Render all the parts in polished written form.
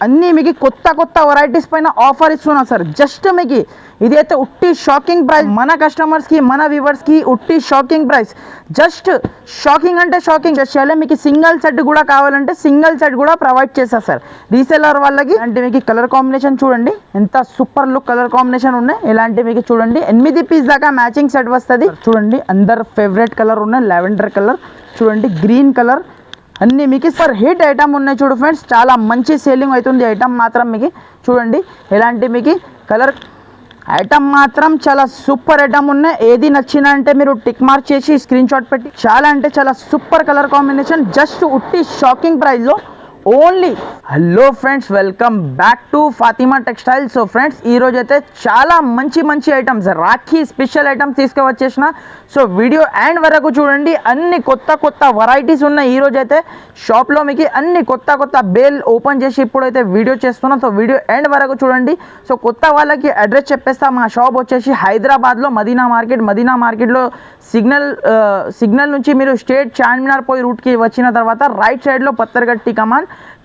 అన్నీ మీకు కొత్త కొత్త వెరైటీస్ పైన ఆఫర్ ఇస్తున్నా సార్. జస్ట్ మీకు ఇదైతే ఉట్టి షాకింగ్ ప్రైస్, మన కస్టమర్స్కి మన వ్యూవర్స్కి ఉట్టి షాకింగ్ ప్రైస్. జస్ట్ షాకింగ్ అంటే షాకింగ్ చేయాలి. మీకు సింగిల్ సెట్ కూడా కావాలంటే సింగిల్ సెట్ కూడా ప్రొవైడ్ చేస్తా సార్ రీసెల్లర్ వాళ్ళకి. అంటే మీకు కలర్ కాంబినేషన్ చూడండి ఎంత సూపర్ లుక్ కలర్ కాంబినేషన్ ఉన్నాయి. ఇలాంటి మీకు చూడండి 8 పీస్ దాకా మ్యాచింగ్ సెట్ వస్తుంది. చూడండి అందరు ఫేవరెట్ కలర్ ఉన్నాయి, లావెండర్ కలర్ చూడండి, గ్రీన్ కలర్ అన్నీ మీకు ఫర్ హిట్ ఐటమ్ ఉన్నాయి చూడు ఫ్రెండ్స్. చాలా మంచి సేలింగ్ అవుతుంది ఐటమ్ మాత్రం మీకు చూడండి. ఇలాంటి మీకు కలర్ ఐటమ్ మాత్రం చాలా సూపర్ ఐటమ్ ఉన్నాయి. ఏది నచ్చినా అంటే మీరు టిక్ మార్క్ చేసి స్క్రీన్ షాట్ పెట్టి చాలా అంటే చాలా సూపర్ కలర్ కాంబినేషన్ జస్ట్ ఉట్టి షాకింగ్ ప్రైస్లో only. Hello friends, welcome back to Fatima textiles. So friends ఈరోజు అయితే చాలా మంచి మంచి ఐటమ్స్ రాఖీ స్పెషల్ ఐటమ్స్ తీసుకువచ్చేసిన. సో వీడియో ఎండ్ వరకు చూడండి, అన్ని కొత్త కొత్త వెరైటీస్ ఉన్నాయి. ఈరోజు అయితే షాప్లో మీకు అన్ని కొత్త కొత్త బేల్ ఓపెన్ చేసి ఇప్పుడైతే వీడియో చేస్తున్నాం. సో వీడియో ఎండ్ వరకు చూడండి. సో కొత్త వాళ్ళకి అడ్రస్ చెప్పేస్తా. మా షాప్ వచ్చేసి హైదరాబాద్లో మదీనా మార్కెట్లో సిగ్నల్ నుంచి మీరు స్టేట్ చార్మినార్ పోయి రూట్కి వచ్చిన తర్వాత రైట్ సైడ్లో పత్తర్గట్టి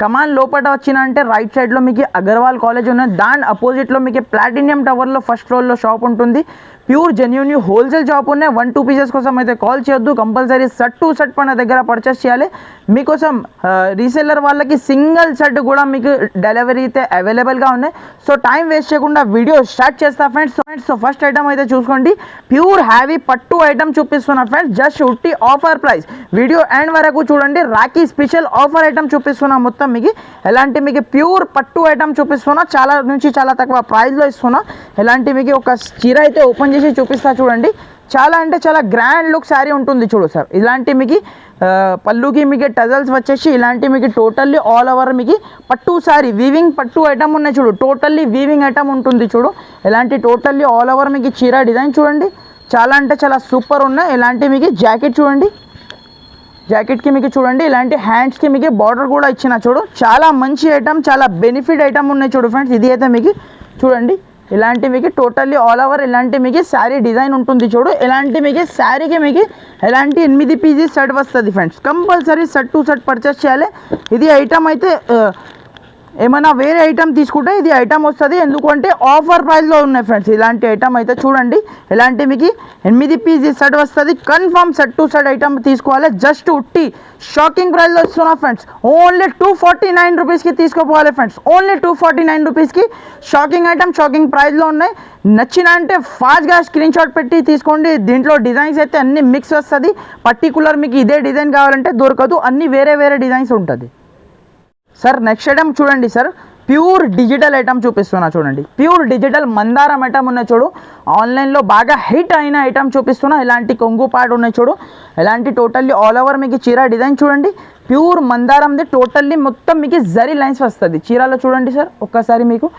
కమాన్ లోపల వచ్చిన అంటే రైట్ సైడ్లో మీకు అగర్వాల్ కాలేజ్ ఉన్నది. దాని అపోజిట్లో మీకు ప్లాటినియం టవర్లో ఫస్ట్ ఫ్లోర్లో షాప్ ఉంటుంది. ప్యూర్ జెన్యూన్ హోల్సేల్ షాప్ ఉన్నాయి. 1-2 పీసెస్ కోసం అయితే కాల్ చేయొద్దు. కంపల్సరీ సెట్ టు సెట్ మన దగ్గర పర్చేస్ చేయాలి. మీకోసం రీసెల్లర్ వాళ్ళకి సింగిల్ సెట్ కూడా మీకు డెలివరీ అయితే అవైలబుల్గా ఉన్నాయి. సో టైం వేస్ట్ చేయకుండా వీడియో స్టార్ట్ చేస్తా ఫ్రెండ్స్. సో ఫస్ట్ ఐటమ్ అయితే చూసుకోండి, ప్యూర్ హ్యావీ పట్టు ఐటమ్ చూపిస్తున్నా ఫ్రెండ్స్. జస్ట్ ఉట్టి ఆఫర్ ప్రైస్. వీడియో ఎండ్ వరకు చూడండి. రాఖీ స్పెషల్ ఆఫర్ ఐటమ్ చూపిస్తున్నా మొత్తం మీకు. ఎలాంటి మీకు ప్యూర్ పట్టు ఐటమ్ చూపిస్తున్నా, చాలా నుంచి చాలా తక్కువ ప్రైస్లో ఇస్తున్నా. ఎలాంటి మీకు ఒక చీర అయితే ఓపెన్ చేసి చూపిస్తా చూడండి. చాలా అంటే చాలా గ్రాండ్ లుక్ శారీ ఉంటుంది చూడు సార్. ఇలాంటి మీకు పళ్ళుకి మీకు టజల్స్ వచ్చేసి ఇలాంటి మీకు టోటల్లీ ఆల్ ఓవర్ మీకు పట్టు శారీ వీవింగ్ పట్టు ఐటమ్ ఉన్నాయి చూడు. టోటల్లీ వీవింగ్ ఐటమ్ ఉంటుంది చూడు. ఇలాంటి టోటల్లీ ఆల్ ఓవర్ మీకు చీర డిజైన్ చూడండి. చాలా అంటే చాలా సూపర్ ఉన్నాయి. ఇలాంటి మీకు జాకెట్ చూడండి, జాకెట్కి మీకు చూడండి ఇలాంటి హ్యాండ్స్కి మీకు బార్డర్ కూడా ఇచ్చిన చూడు. చాలా మంచి ఐటమ్, చాలా బెనిఫిట్ ఐటమ్ ఉన్నాయి చూడు ఫ్రెండ్స్. ఇది అయితే మీకు చూడండి ఇలాంటి మీకు టోటల్లీ ఆల్ ఓవర్ ఇలాంటి మీకు శారీ డిజైన్ ఉంటుంది చూడు. ఇలాంటి మీకు శారీకి మీకు ఇలాంటి 8 పీసెస్ సెట్ వస్తుంది friends. Compulsory set to set purchase చేయాలి. ఇది ఐటమ్ అయితే ఏమైనా వేరే ఐటమ్ తీసుకుంటే ఇది ఐటమ్ వస్తుంది, ఎందుకంటే ఆఫర్ ప్రైస్లో ఉన్నాయి ఫ్రెండ్స్. ఇలాంటి ఐటమ్ అయితే చూడండి ఇలాంటి మీకు 8 పీసెస్ సెట్ వస్తుంది. Confirm set to set item తీసుకోవాలి. జస్ట్ ఉట్టి షాకింగ్ ప్రైస్లో ఇస్తున్నా ఫ్రెండ్స్. ఓన్లీ 249 రూపీస్కి తీసుకోపోవాలి ఫ్రెండ్స్. ఓన్లీ 249 రూపీస్కి షాకింగ్ ఐటమ్ షాకింగ్ ప్రైస్లో ఉన్నాయి. నచ్చిన అంటే ఫాస్ట్గా స్క్రీన్ షాట్ పెట్టి తీసుకోండి. దీంట్లో డిజైన్స్ అయితే అన్ని మిక్స్ వస్తుంది. పర్టికులర్ మీకు ఇదే డిజైన్ కావాలంటే దొరకదు, అన్ని వేరే వేరే డిజైన్స్ ఉంటుంది సార్. నెక్స్ట్ ఐటమ్ చూడండి సార్, ప్యూర్ డిజిటల్ ఐటమ్ చూపిస్తున్నా చూడండి. ప్యూర్ డిజిటల్ మందారం ఐటమ్ ఉన్నాయి చూడు. ఆన్లైన్లో బాగా హిట్ అయిన ఐటమ్ చూపిస్తున్నా. ఇలాంటి కొంగు పాడు ఉన్నాయి చూడు. ఇలాంటి టోటల్లీ ఆల్ ఓవర్ మీకు చీర డిజైన్ చూడండి. ప్యూర్ మందారంది టోటల్లీ మొత్తం మీకు జరీ లైన్స్ వస్తుంది చీరలో చూడండి సార్. ఒక్కసారి మీకు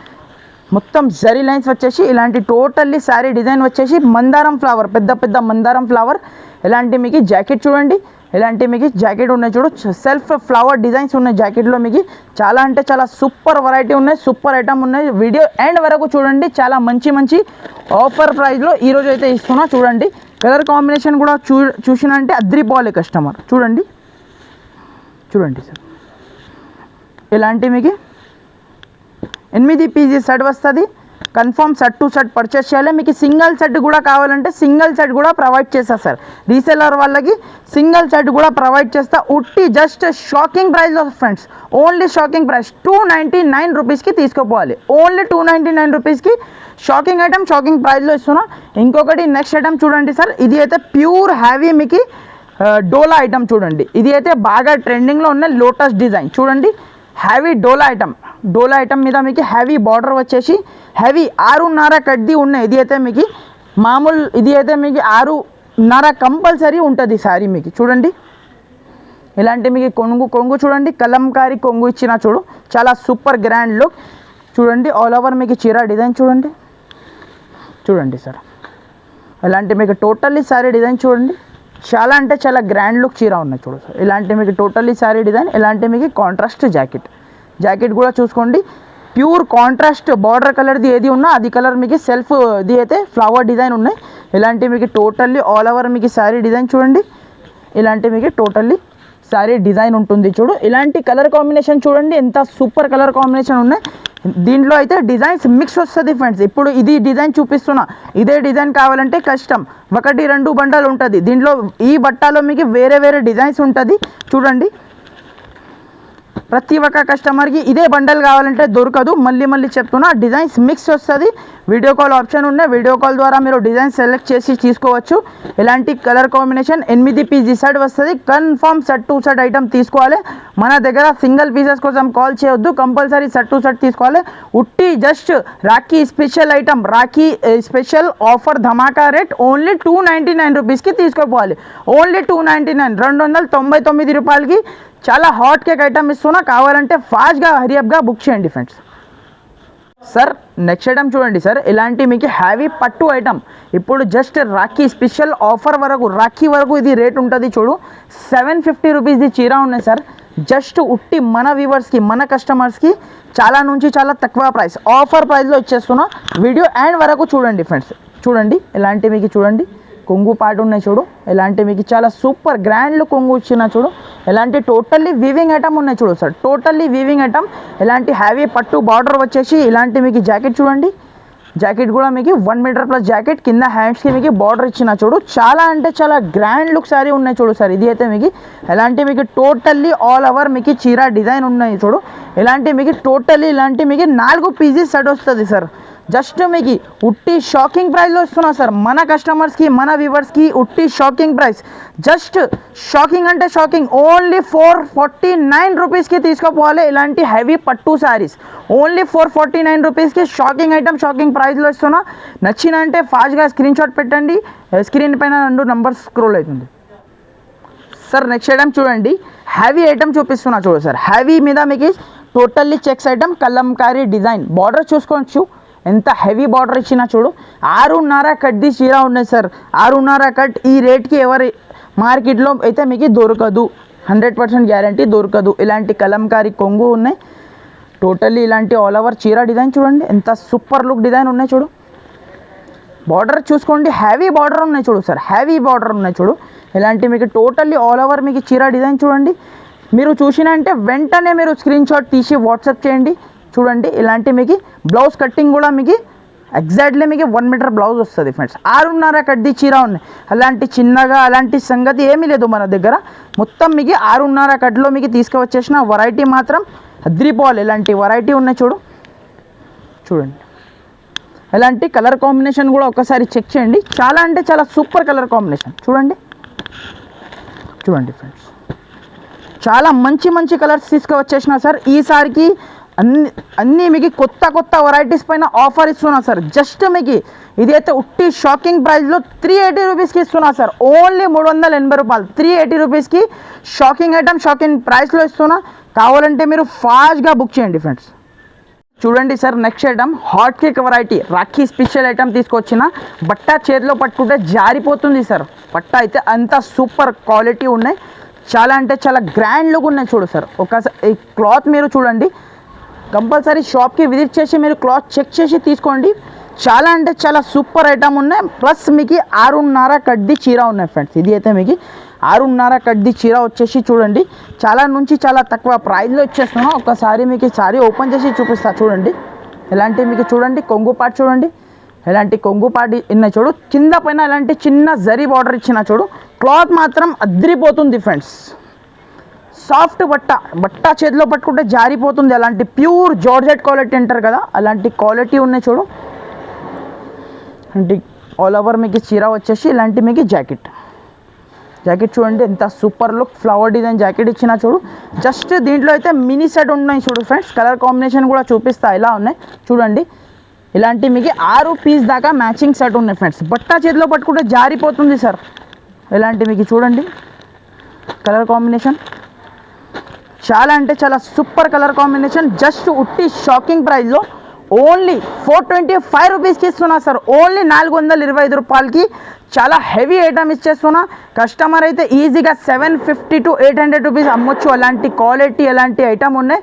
మొత్తం జరీ లైన్స్ వచ్చేసి ఇలాంటి టోటల్లీ శారీ డిజైన్ వచ్చేసి మందారం ఫ్లవర్, పెద్ద పెద్ద మందారం ఫ్లవర్. ఇలాంటి మీకు జాకెట్ చూడండి. ఇలాంటి మీకు జాకెట్ ఉన్నాయి చూడు. సెల్ఫ్ ఫ్లవర్ డిజైన్స్ ఉన్నాయి జాకెట్లో మీకు. చాలా అంటే చాలా సూపర్ వెరైటీ ఉన్నాయి, సూపర్ ఐటమ్ ఉన్నాయి. వీడియో ఎండ్ వరకు చూడండి. చాలా మంచి మంచి ఆఫర్ ప్రైస్లో ఈరోజు అయితే ఇస్తున్నా చూడండి. కలర్ కాంబినేషన్ కూడా చూసిన అంటే అద్రిపోవాలి కస్టమర్. చూడండి సార్ ఇలాంటి మీకు 8 పీసెస్ సెట్ వస్తుంది. Confirm set to set purchase చేయాలి. మీకు సింగిల్ సెట్ కూడా కావాలంటే సింగిల్ సెట్ కూడా ప్రొవైడ్ చేస్తా సార్. రీసెల్లర్ వాళ్ళకి సింగిల్ సెట్ కూడా ప్రొవైడ్ చేస్తా. ఉట్టి జస్ట్ షాకింగ్ ప్రైస్లో ఫ్రెండ్స్. ఓన్లీ షాకింగ్ ప్రైస్ 299 రూపీస్కి తీసుకోపోవాలి. ఓన్లీ 299 రూపీస్కి షాకింగ్ ఐటమ్ షాకింగ్ ప్రైస్లో ఇస్తున్నా. ఇంకొకటి నెక్స్ట్ ఐటమ్ చూడండి సార్. ఇది అయితే ప్యూర్ హ్యావీ మీకు డోలా ఐటమ్ చూడండి. ఇది అయితే బాగా ట్రెండింగ్లో ఉన్న లోటస్ డిజైన్ చూడండి. హ్యావీ డోలా ఐటమ్ మీద మీకు హ్యావీ బార్డర్ వచ్చేసి హ్యావీ 6.5 కడ్డీ ఉన్నాయి. ఇది అయితే మీకు మామూలు ఇది అయితే మీకు 6.5 కంపల్సరీ ఉంటుంది శారీ మీకు చూడండి. ఇలాంటి మీకు కొంగు చూడండి, కలంకారీ కొంగు ఇచ్చిన చూడు. చాలా సూపర్ గ్రాండ్ లుక్ చూడండి. ఆల్ ఓవర్ మీకు చీర డిజైన్ చూడండి సార్. ఇలాంటి మీకు టోటల్లీ శారీ డిజైన్ చూడండి. చాలా అంటే చాలా గ్రాండ్ లుక్ చీర ఉన్నాయి చూడు సార్. ఇలాంటి మీకు టోటల్లీ శారీ డిజైన్. ఇలాంటి మీకు కాంట్రాస్ట్ జాకెట్ కూడా చూసుకోండి. ప్యూర్ కాంట్రాస్ట్ బార్డర్ కలర్ది ఏది ఉన్నా అది కలర్ మీకు సెల్ఫ్ ఇది అయితే ఫ్లవర్ డిజైన్ ఉన్నాయి. ఇలాంటి మీకు టోటల్లీ ఆల్ ఓవర్ మీకు శారీ డిజైన్ చూడండి. ఇలాంటి మీకు టోటల్లీ సారీ డిజైన్ ఉంటుంది చూడు. ఇలాంటి కలర్ కాంబినేషన్ చూడండి ఎంత సూపర్ కలర్ కాంబినేషన్ ఉన్నాయి. దీంట్లో అయితే డిజైన్స్ మిక్స్ వస్తుంది ఫ్రెండ్స్. ఇప్పుడు ఇది డిజైన్ చూపిస్తున్నా, ఇదే డిజైన్ కావాలంటే కష్టం, 1-2 బండలు ఉంటుంది. దీంట్లో ఈ బట్టాలో మీకు వేరే వేరే డిజైన్స్ ఉంటుంది చూడండి. ప్రతి ఒక్క కస్టమర్కి ఇదే బండల్ కావాలంటే దొరకదు. మళ్ళీ చెప్తున్నా, డిజైన్స్ మిక్స్ వస్తుంది. వీడియో కాల్ ఆప్షన్ ఉన్నాయి, వీడియో కాల్ ద్వారా మీరు డిజైన్ సెలెక్ట్ చేసి తీసుకోవచ్చు. ఇలాంటి కలర్ కాంబినేషన్ 8 పీస్ సెట్ వస్తుంది. Confirm set to set item తీసుకోవాలి. మన దగ్గర సింగిల్ పీసెస్ కోసం కాల్ చేయొద్దు, కంపల్సరీ సెట్ టు సెట్ తీసుకోవాలి. ఉట్టి just Rakhi special item, Rakhi special offer ధమాకా రేట్ ఓన్లీ 299 రూపీస్కి తీసుకోపోవాలి. ఓన్లీ 299, 299 రూపాయలకి చాలా హాట్ కేక్ ఐటమ్ ఇస్తున్నా. కావాలంటే ఫాస్ట్గా హరియప్గా బుక్ చేయండి ఫ్రెండ్స్. సార్ నెక్స్ట్ ఐటమ్ చూడండి సార్, ఇలాంటి మీకు హ్యావీ పట్టు ఐటమ్. ఇప్పుడు జస్ట్ రాఖీ స్పెషల్ ఆఫర్ వరకు, రాఖీ వరకు ఇది రేట్ ఉంటుంది చూడు. 750 రూపీస్ది చీర ఉన్నాయి సార్. జస్ట్ ఉట్టి మన వ్యూవర్స్కి, మన కస్టమర్స్కి చాలా నుంచి చాలా తక్కువ ప్రైస్, ఆఫర్ ప్రైస్లో ఇచ్చేస్తున్నా. వీడియో ఎండ్ వరకు చూడండి ఫ్రెండ్స్. చూడండి ఇలాంటి మీకు చూడండి కొంగు పాటు ఉన్నాయి చూడు. ఇలాంటి మీకు చాలా సూపర్ గ్రాండ్ కొంగు ఇచ్చిన చూడు. ఇలాంటి టోటల్లీ వీవింగ్ ఐటమ్ ఉన్నాయి చూడు సార్, టోటల్లీ వీవింగ్ ఐటమ్. ఇలాంటి హ్యావీ పట్టు బార్డర్ వచ్చేసి ఇలాంటి మీకు జాకెట్ చూడండి. జాకెట్ కూడా మీకు 1 మీటర్ ప్లస్ జాకెట్, కింద హ్యాండ్స్కి మీకు బార్డర్ ఇచ్చిన చూడు. చాలా అంటే చాలా గ్రాండ్ లుక్ సారీ ఉన్నాయి చూడు సార్. ఇది అయితే మీకు ఇలాంటి మీకు టోటల్లీ ఆల్ ఓవర్ మీకు చీర డిజైన్ ఉన్నాయి చూడు. ఇలాంటి మీకు టోటల్లీ ఇలాంటి మీకు 4 పీసెస్ సెట్ వస్తుంది సార్. జస్ట్ మీకు ఉట్టి షాకింగ్ ప్రైస్లో ఇస్తున్నా సార్. మన కస్టమర్స్కి, మన వ్యూవర్స్కి ఉట్టి షాకింగ్ ప్రైస్. జస్ట్ షాకింగ్ అంటే షాకింగ్, ఓన్లీ 449 రూపీస్కి తీసుకోపోవాలి. ఇలాంటి హెవీ పట్టు శారీస్ ఓన్లీ 449 రూపీస్కి షాకింగ్ ఐటమ్, షాకింగ్ ప్రైస్లో ఇస్తున్నా. నచ్చిందంటే ఫాస్ట్గా స్క్రీన్ షాట్ పెట్టండి. స్క్రీన్ పైన 2 నంబర్స్ స్క్రోల్ అవుతుంది సార్. నెక్స్ట్ ఐటమ్ చూడండి, హ్యావీ ఐటమ్ చూపిస్తున్నా చూడు సార్. హ్యావీ మీద మీకు totally checks item, Kalamkari design. Border చూసుకోవచ్చు ఎంత హెవీ బార్డర్ ఇచ్చినా చూడు. 6.5 కట్ది చీర ఉన్నాయి సార్. 6.5 కట్ ఈ రేట్కి ఎవరి మార్కెట్లో అయితే మీకు దొరకదు, 100% గ్యారంటీ దొరకదు. ఇలాంటి కలంకారీ కొంగు ఉన్నాయి టోటల్లీ. ఇలాంటి ఆల్ ఓవర్ చీర డిజైన్ చూడండి ఎంత సూపర్ లుక్ డిజైన్ ఉన్నాయి చూడు. బార్డర్ చూసుకోండి, హ్యావీ బార్డర్ ఉన్నాయి చూడు సార్, హ్యావీ బార్డర్ ఉన్నాయి చూడు. ఇలాంటి మీకు టోటల్లీ ఆల్ ఓవర్ మీకు చీర డిజైన్ చూడండి. మీరు చూసినంటే వెంటనే మీరు స్క్రీన్ షాట్ తీసి వాట్సాప్ చేయండి. చూడండి ఇలాంటి మీకు బ్లౌజ్ కట్టింగ్ కూడా మీకు ఎగ్జాక్ట్లీ మీకు 1 మీటర్ బ్లౌజ్ వస్తుంది ఫ్రెండ్స్. 6.5 కట్ది చీర ఉన్నాయి. అలాంటి చిన్నగా అలాంటి సంగతి ఏమీ లేదు మన దగ్గర. మొత్తం మీకు 6.5 కట్లో మీకు తీసుకువచ్చేసిన వెరైటీ మాత్రం అద్రిపోవాలి. ఇలాంటి వెరైటీ ఉన్నాయి చూడు. చూడండి ఇలాంటి కలర్ కాంబినేషన్ కూడా ఒకసారి చెక్ చేయండి. చాలా అంటే చాలా సూపర్ కలర్ కాంబినేషన్ చూడండి. చూడండి ఫ్రెండ్స్ చాలా మంచి కలర్స్ తీసుకువచ్చేసిన సార్. ఈసారికి అన్నీ మీకు కొత్త వెరైటీస్ పైన ఆఫర్ ఇస్తున్నా సార్. జస్ట్ మీకు ఇదైతే ఉట్టి షాకింగ్ ప్రైస్లో 380 రూపీస్కి ఇస్తున్నా సార్. ఓన్లీ 380 రూపాయలు, 380 రూపీస్కి షాకింగ్ ఐటమ్, షాకింగ్ ప్రైస్లో ఇస్తున్నా. కావాలంటే మీరు ఫాస్ట్గా బుక్ చేయండి ఫ్రెండ్స్. చూడండి sir next item hot cake variety, Rakhi special item తీసుకొచ్చిన. బట్ట చేతిలో పట్టుకుంటే జారిపోతుంది సార్. బట్ట అయితే అంత సూపర్ క్వాలిటీ ఉన్నాయి. చాలా అంటే చాలా గ్రాండ్ లుక్ ఉన్నాయి చూడు సార్. ఒకసారి ఈ క్లాత్ మీరు చూడండి, కంపల్సరీ షాప్కి విజిట్ చేసి మీరు క్లాత్ చెక్ చేసి తీసుకోండి. చాలా అంటే చాలా సూపర్ ఐటమ్ ఉన్నాయి. ప్లస్ మీకు 6.5 కట్ది చీర ఉన్నాయి ఫ్రెండ్స్. ఇది అయితే మీకు 6.5 కట్ది చీర వచ్చేసి చూడండి చాలా నుంచి చాలా తక్కువ ప్రైస్లో ఇచ్చేస్తున్నాం. ఒకసారి మీకు సారీ ఓపెన్ చేసి చూపిస్తా చూడండి. ఇలాంటి మీకు చూడండి కొంగు పాటు చూడండి. ఇలాంటి కొంగు పాటు ఉన్నాయి చూడు. కింద పైన ఇలాంటి చిన్న జరీ బార్డర్ ఇచ్చిన చూడు. క్లాత్ మాత్రం అద్రిపోతుంది ఫ్రెండ్స్. సాఫ్ట్ బట్ట చేతిలో పట్టుకుంటే జారిపోతుంది. అలాంటి ప్యూర్ జార్జెట్ క్వాలిటీ అంటారు కదా, అలాంటి క్వాలిటీ ఉన్నాయి చూడు. అంటే ఆల్ ఓవర్ మీకు చీర వచ్చేసి ఇలాంటి మీకు జాకెట్ చూడండి ఎంత super look flower design jacket ఇచ్చిన చూడు. జస్ట్ దీంట్లో అయితే మినీ సెట్ ఉన్నాయి చూడు ఫ్రెండ్స్. కలర్ కాంబినేషన్ కూడా చూపిస్తా ఇలా ఉన్నాయి చూడండి. ఇలాంటి మీకు 6 పీస్ దాకా మ్యాచింగ్ సెట్ ఉన్నాయి ఫ్రెండ్స్. బట్ట చేతిలో పట్టుకుంటే జారిపోతుంది సార్. ఇలాంటి మీకు చూడండి కలర్ కాంబినేషన్ చాలా అంటే చాలా సూపర్ కలర్ కాంబినేషన్. జస్ట్ ఉట్టి షాకింగ్ ప్రైస్లో ఓన్లీ 425 రూపీస్కి ఇస్తున్నా సార్. ఓన్లీ 425 రూపాయలకి చాలా హెవీ ఐటమ్ ఇచ్చేస్తున్నా. కస్టమర్ అయితే ఈజీగా 750 to 800 రూపీస్ అమ్మొచ్చు. అలాంటి క్వాలిటీ అలాంటి ఐటమ్ ఉన్నాయి.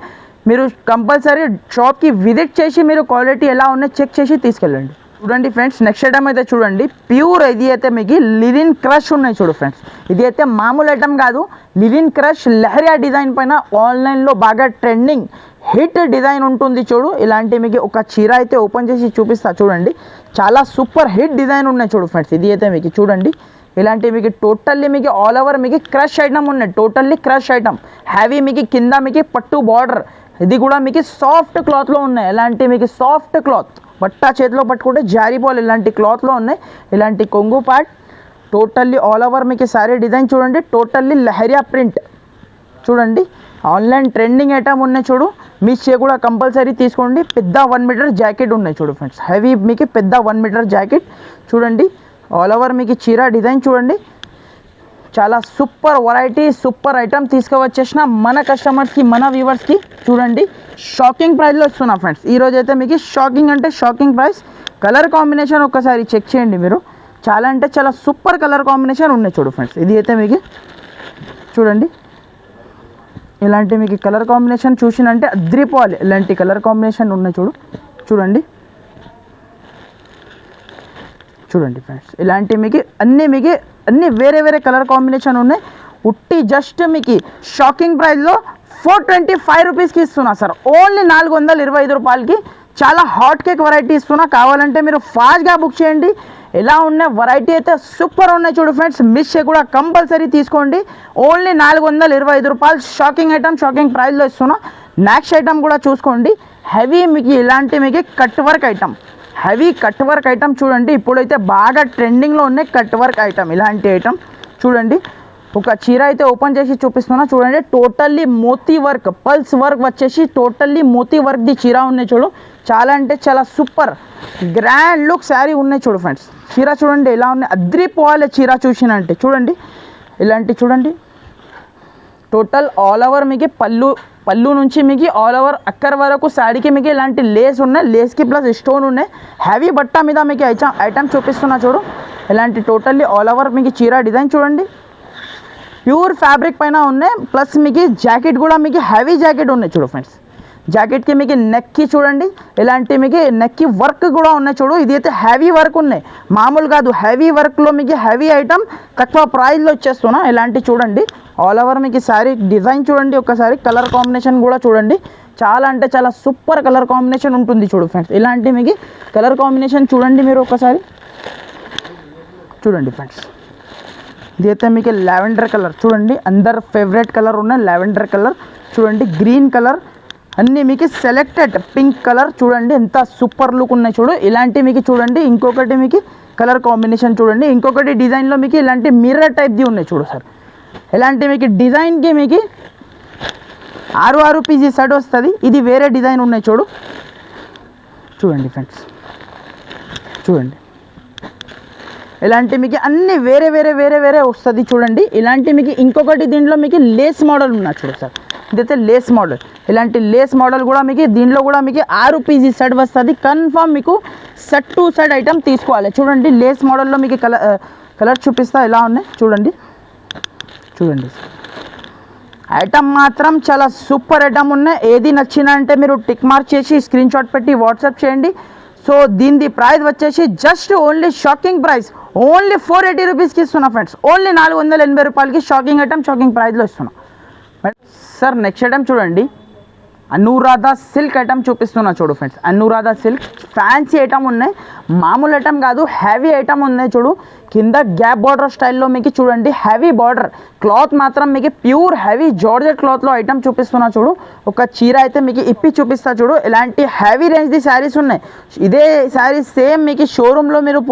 మీరు కంపల్సరీ షాప్కి విజిట్ చేసి మీరు క్వాలిటీ ఎలా ఉన్నాయి చెక్ చేసి తీసుకెళ్ళండి. చూడండి ఫ్రెండ్స్, నెక్స్ట్ ఐటమ్ అయితే చూడండి, ప్యూర్ ఇది అయితే మీకు లినిన్ క్రష్ ఉన్నాయి చూడు ఫ్రెండ్స్. ఇది అయితే మామూలు ఐటమ్ కాదు, లినిన్ క్రష్ లెహరియా డిజైన్ పైన ఆన్లైన్లో బాగా ట్రెండింగ్ హిట్ డిజైన్ ఉంటుంది చూడు. ఇలాంటి మీకు ఒక చీర అయితే ఓపెన్ చేసి చూపిస్తా చూడండి, చాలా సూపర్ హిట్ డిజైన్ ఉన్నాయి చూడు ఫ్రెండ్స్. ఇది అయితే మీకు చూడండి, ఇలాంటి మీకు టోటల్లీ మీకు ఆల్ ఓవర్ మీకు క్రష్ ఐటమ్ ఉన్నాయి, టోటల్లీ క్రష్ ఐటమ్. హ్యావీ మీకు కింద మీకు పట్టు బార్డర్, ఇది కూడా మీకు సాఫ్ట్ క్లాత్లో ఉన్నాయి. ఇలాంటి మీకు సాఫ్ట్ క్లాత్, బట్ట చేతిలో పట్టుకుంటే జారిపోవాలి ఇలాంటి క్లాత్లో ఉన్నాయి. ఇలాంటి కొంగు పార్ట్ టోటల్లీ ఆల్ ఓవర్ మీకు సారీ డిజైన్ చూడండి, టోటల్లీ లెహరియా ప్రింట్ చూడండి. ఆన్లైన్ ట్రెండింగ్ ఐటమ్ ఉన్నాయి చూడు, మీ చే కూడా కంపల్సరీ తీసుకోండి. పెద్ద 1 మీటర్ జాకెట్ ఉన్నాయి చూడు ఫ్రెండ్స్, హెవీ మీకు పెద్ద 1 మీటర్ జాకెట్ చూడండి. ఆల్ ఓవర్ మీకు చీర డిజైన్ చూడండి, చాలా సూపర్ వెరైటీ సూపర్ ఐటమ్ తీసుకువచ్చేసిన మన కస్టమర్స్కి మన వ్యూవర్స్కి. చూడండి షాకింగ్ ప్రైస్లో ఇస్తున్నా ఫ్రెండ్స్. ఈరోజు అయితే మీకు షాకింగ్ అంటే షాకింగ్ ప్రైస్. కలర్ కాంబినేషన్ ఒక్కసారి చెక్ చేయండి మీరు, చాలా అంటే చాలా సూపర్ కలర్ కాంబినేషన్ ఉన్నాయి చూడు ఫ్రెండ్స్. ఇది అయితే మీకు చూడండి, ఇలాంటి మీకు కలర్ కాంబినేషన్ చూసినంటే అద్రిపోవాలి, ఇలాంటి కలర్ కాంబినేషన్ ఉన్నాయి చూడు. చూడండి చూడండి ఫ్రెండ్స్, ఇలాంటి మీకు అన్ని వేరే వేరే కలర్ కాంబినేషన్ ఉన్నాయి. ఉట్టి జస్ట్ మీకు షాకింగ్ ప్రైస్లో 425 రూపీస్కి ఇస్తున్నా సార్, ఓన్లీ 425 రూపాయలకి. చాలా హాట్ కేక్ వెరైటీ ఇస్తున్నా, కావాలంటే మీరు ఫాస్ట్గా బుక్ చేయండి. ఎలా ఉన్నాయి వెరైటీ అయితే సూపర్ ఉన్నాయి చూడు ఫ్రెండ్స్, మిస్ కూడా కంపల్సరీ తీసుకోండి. ఓన్లీ 425 రూపాయలు షాకింగ్ ఐటమ్, షాకింగ్ ప్రైస్లో ఇస్తున్నా. నెక్స్ట్ ఐటమ్ కూడా చూసుకోండి, హెవీ మీకు ఇలాంటి మీకు cut work item, heavy cut work item చూడండి. ఇప్పుడైతే బాగా ట్రెండింగ్లో ఉన్నాయి కట్ వర్క్ ఐటమ్, ఇలాంటి ఐటమ్ చూడండి. ఒక చీర అయితే ఓపెన్ చేసి చూపిస్తున్నా చూడండి, టోటల్లీ మోతీ వర్క్, పల్స్ వర్క్ వచ్చేసి టోటల్లీ మోతీ వర్క్ది చీర ఉన్నాయి చూడు. చాలా అంటే చాలా సూపర్ గ్రాండ్ లుక్ శారీ ఉన్నాయి చూడు ఫ్రెండ్స్. చీర చూడండి ఎలా ఉన్నాయి, అద్రిపోవాలి చీర చూసినంటే చూడండి. ఇలాంటి చూడండి, టోటల్ ఆల్ ఓవర్ మీకు పళ్ళు నుంచి మీకు ఆల్ ఓవర్ అక్కర్ వరకు శారీకి మీకు ఇలాంటి లేస్ ఉన్నాయి, లేస్కి ప్లస్ స్టోన్ ఉన్నాయి. హెవీ బట్ట మీద మీకు ఐటమ్ చూపిస్తున్నా చూడు. ఇలాంటి టోటల్లీ ఆల్ ఓవర్ మీకు చీర డిజైన్ చూడండి, ప్యూర్ ఫ్యాబ్రిక్ పైన ఉన్నాయి. ప్లస్ మీకు జాకెట్ కూడా మీకు హెవీ జాకెట్ ఉన్నాయి చూడు ఫ్రెండ్స్. జాకెట్కి మీకు నెక్కి చూడండి, ఇలాంటి మీకు నెక్కి వర్క్ కూడా ఉన్నాయి చూడు. ఇది అయితే హెవీ వర్క్ ఉన్నాయి, మామూలు కాదు, హెవీ వర్క్లో మీకు హెవీ ఐటమ్ తక్కువ ప్రైస్లో వచ్చేస్తున్నా. ఇలాంటి చూడండి ఆల్ ఓవర్ మీకు శారీ డిజైన్ చూడండి, ఒకసారి కలర్ కాంబినేషన్ కూడా చూడండి. చాలా అంటే చాలా సూపర్ కలర్ కాంబినేషన్ ఉంటుంది చూడు ఫ్రెండ్స్. ఇలాంటి మీకు కలర్ కాంబినేషన్ చూడండి మీరు ఒకసారి చూడండి ఫ్రెండ్స్. ఇది అయితే మీకు లావెండర్ కలర్ చూడండి, అందరు ఫేవరెట్ కలర్ ఉన్నాయి లావెండర్ కలర్ చూడండి. గ్రీన్ కలర్ అన్నీ మీకు సెలెక్టెడ్ పింక్ కలర్ చూడండి, ఎంత సూపర్ లుక్ ఉన్నాయి చూడు. ఇలాంటి మీకు చూడండి, ఇంకొకటి మీకు కలర్ కాంబినేషన్ చూడండి, ఇంకొకటి డిజైన్లో మీకు ఇలాంటి మిర్రర్ టైప్ది ఉన్నాయి చూడు సార్. ఇలాంటి మీకు డిజైన్కి మీకు 6 పీసీ సెట్ వస్తుంది. ఇది వేరే డిజైన్ ఉన్నాయి చూడు. చూడండి ఫ్రెండ్స్, చూడండి ఇలాంటి మీకు అన్ని వేరే వేరే వేరే వేరే వస్తుంది చూడండి. ఇలాంటి మీకు ఇంకొకటి దీంట్లో మీకు లేస్ మోడల్ ఉన్నా చూడు సార్. ఇదైతే లేస్ మోడల్, ఇలాంటి లేస్ మోడల్ కూడా మీకు దీంట్లో కూడా మీకు 6 పీసీ సెట్ వస్తుంది. కన్ఫామ్ మీకు సెట్ టు సెట్ ఐటమ్ తీసుకోవాలి. చూడండి లేస్ మోడల్లో మీకు కలర్ చూపిస్తా ఎలా ఉన్నాయి చూడండి. చూడండి ఐటమ్ మాత్రం చాలా సూపర్ ఐటమ్ ఉన్నాయి. ఏది నచ్చినా అంటే మీరు టిక్ మార్క్ చేసి స్క్రీన్ షాట్ పెట్టి వాట్సాప్ చేయండి. సో దీని ప్రైస్ వచ్చేసి just only shocking price, only 480 రూపీస్కి ఇస్తున్నా ఫ్రెండ్స్. ఓన్లీ 480 రూపాయలకి షాకింగ్ ఐటమ్, షాకింగ్ ప్రైస్లో ఇస్తున్నా సార్. నెక్స్ట్ ఐటమ్ చూడండి, అనురాధ సిల్క్ ఐటమ్ చూపిస్తున్నా చూడు friends. Anuradha silk fancy item ఉన్నాయి, మామూలు ఐటమ్ కాదు, హెవీ ఐటమ్ ఉన్నాయి చూడు. కింద గ్యాప్ బార్డర్ స్టైల్లో మీకు చూడండి, హెవీ బార్డర్. క్లాత్ మాత్రం మీకు ప్యూర్ హెవీ జార్జెట్ క్లాత్లో ఐటమ్ చూపిస్తున్నా చూడు. ఒక చీర అయితే మీకు ఇప్పి చూపిస్తా చూడు. ఇలాంటి హెవీ రేంజ్ది శారీస్ ఉన్నాయి. ఇదే శారీ సేమ్ మీకు షోరూంలో మీరు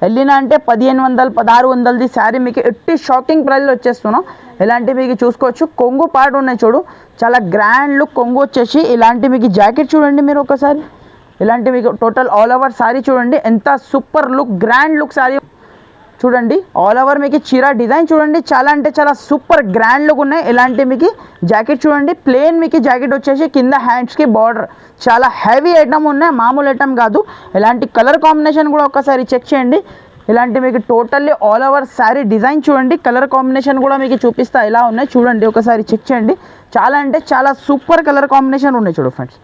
వెళ్ళినా అంటే 1500 1600ది శారీ మీకు ఎట్టి షాకింగ్ ప్రైస్లో వచ్చేస్తున్నాం. ఇలాంటి మీకు చూసుకోవచ్చు. కొంగు పార్ట్ ఉన్నాయి చూడు, చాలా గ్రాండ్ లుక్ కొంగు వచ్చేసి. ఇలాంటి మీకు జాకెట్ చూడండి మీరు ఒకసారి. ఇలాంటి మీకు టోటల్ ఆల్ ఓవర్ శారీ చూడండి, ఎంత super look grand look sari చూడండి. ఆల్ ఓవర్ మీకు చీర డిజైన్ చూడండి, చాలా అంటే చాలా సూపర్ గ్రాండ్ లుక్ ఉన్నాయి. ఇలాంటి మీకు జాకెట్ చూడండి, ప్లెయిన్ మీకు జాకెట్ వచ్చేసి కింద హ్యాండ్స్కి బార్డర్. చాలా హెవీ ఐటమ్ ఉన్నాయి, మామూలు ఐటమ్ కాదు. ఇలాంటి కలర్ కాంబినేషన్ కూడా ఒకసారి చెక్ చేయండి. ఇలాంటి మీకు totally all over sari design చూడండి, కలర్ కాంబినేషన్ కూడా మీకు చూపిస్తా ఎలా ఉన్నాయి చూడండి, ఒకసారి చెక్ చేయండి. చాలా అంటే చాలా సూపర్ కలర్ కాంబినేషన్ ఉన్నాయి చూడు ఫ్రెండ్స్.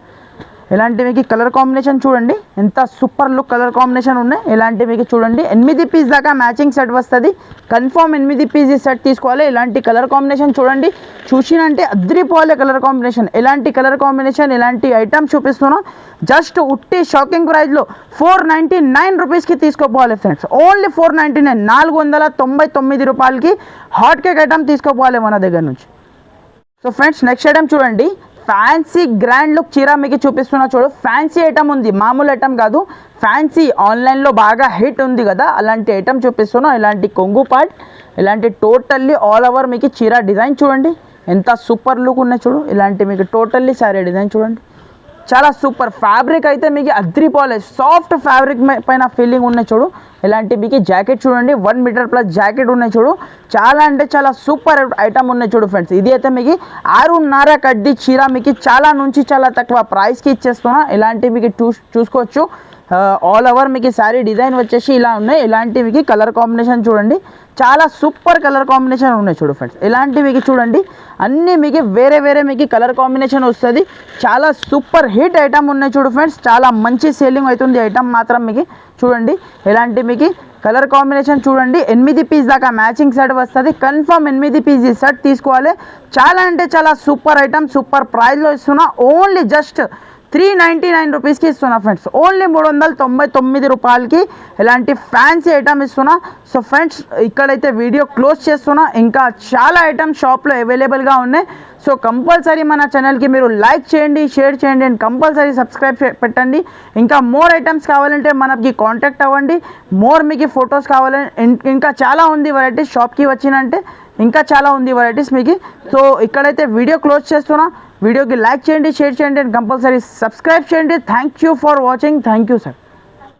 ఇలాంటి మీకు కలర్ కాంబినేషన్ చూడండి ఎంత సూపర్ లుక్ కలర్ కాంబినేషన్ ఉన్నాయి. ఇలాంటి మీకు చూడండి 8 పీస్ దాకా మ్యాచింగ్ సెట్ వస్తుంది. కన్ఫర్మ్ 8 పీస్ సెట్ తీసుకోవాలి. ఇలాంటి కలర్ కాంబినేషన్ చూడండి, చూసినంటే అద్రిపోలే కలర్ కాంబినేషన్. ఎలాంటి కలర్ కాంబినేషన్, ఇలాంటి ఐటమ్ చూపిస్తున్నాం. జస్ట్ ఉట్టి షాకింగ్ ప్రైస్లో 499 రూపీస్కి తీసుకోపోవాలి ఫ్రెండ్స్. ఓన్లీ 499, 499 రూపాయలకి హాట్ కేక్ ఐటమ్ తీసుకోపోవాలి మన దగ్గర నుంచి. సో ఫ్రెండ్స్ నెక్స్ట్ ఐటమ్ చూడండి, ఫ్యాన్సీ గ్రాండ్ లుక్ చీర మీకు చూపిస్తున్నా చూడు. ఫ్యాన్సీ ఐటమ్ ఉంది, మామూలు ఐటమ్ కాదు, ఫ్యాన్సీ ఆన్లైన్లో బాగా హిట్ ఉంది కదా, అలాంటి ఐటమ్ చూపిస్తున్నా. ఇలాంటి కొంగు పార్ట్, ఇలాంటి టోటల్లీ ఆల్ ఓవర్ మీకు చీర డిజైన్ చూడండి ఎంత సూపర్ లుక్ ఉన్నాయి చూడు. ఇలాంటి మీకు టోటల్లీ శారీ డిజైన్ చూడండి, చాలా సూపర్. ఫ్యాబ్రిక్ అయితే మీకు అద్రిపోలే, సాఫ్ట్ ఫ్యాబ్రిక్ పైన ఫీలింగ్ ఉన్నాయి చూడు. ఇలాంటి మీకు జాకెట్ చూడండి, 1 మీటర్ ప్లస్ జాకెట్ ఉన్నాయి చూడు. చాలా అంటే చాలా సూపర్ ఐటమ్ ఉన్నాయి చూడు ఫ్రెండ్స్. ఇది అయితే మీకు 6.5 కడ్డీ చీర మీకు చాలా నుంచి చాలా తక్కువ ప్రైస్కి ఇచ్చేస్తున్నా. ఇలాంటి మీకు చూసుకోవచ్చు. ఆల్ ఓవర్ మీకు శారీ డిజైన్ వచ్చేసి ఇలా ఉన్నాయి. ఇలాంటి మీకు కలర్ కాంబినేషన్ చూడండి, చాలా సూపర్ కలర్ కాంబినేషన్ ఉన్నాయి చూడు ఫ్రెండ్స్. ఇలాంటి మీకు చూడండి అన్నీ మీకు వేరే మీకు కలర్ కాంబినేషన్ వస్తుంది. చాలా సూపర్ హిట్ ఐటమ్ ఉన్నాయి చూడు ఫ్రెండ్స్. చాలా మంచి సేలింగ్ అవుతుంది ఐటమ్ మాత్రం మీకు చూడండి. ఇలాంటి మీకు కలర్ కాంబినేషన్ చూడండి, 8 పీస్ దాకా మ్యాచింగ్ సెట్ వస్తుంది. కన్ఫర్మ్ 8 పీస్ ఈ సెట్ తీసుకోవాలి. చాలా అంటే చాలా సూపర్ ఐటమ్, సూపర్ ప్రైస్లో ఇస్తున్నా. ఓన్లీ జస్ట్ 399 రూపీస్కి ఇస్తున్నా ఫ్రెండ్స్. ఓన్లీ 399 రూపాయలకి ఇలాంటి ఫ్యాన్సీ ఐటమ్ ఇస్తున్నా. సో ఫ్రెండ్స్ ఇక్కడైతే వీడియో క్లోజ్ చేస్తున్నా. ఇంకా చాలా ఐటమ్ షాప్లో అవైలబుల్గా ఉన్నాయి. సో కంపల్సరీ మన ఛానల్కి మీరు లైక్ చేయండి, షేర్ చేయండి అండ్ కంపల్సరీ సబ్స్క్రైబ్ పెట్టండి. ఇంకా మోర్ ఐటమ్స్ కావాలంటే మనకి కాంటాక్ట్ అవ్వండి. మోర్ మీకు ఫొటోస్ కావాలంటే ఇంకా చాలా ఉంది వెరైటీస్. షాప్కి వచ్చినంటే ఇంకా చాలా ఉంది వెరైటీస్ మీకు. సో ఇక్కడైతే వీడియో క్లోజ్ చేస్తున్నా. వీడియోకి లైక్ చేయండి, షేర్ చేయండి అండ్ కంపల్సరీ సబ్స్క్రైబ్ చేయండి. Thank you for watching. Thank you sir.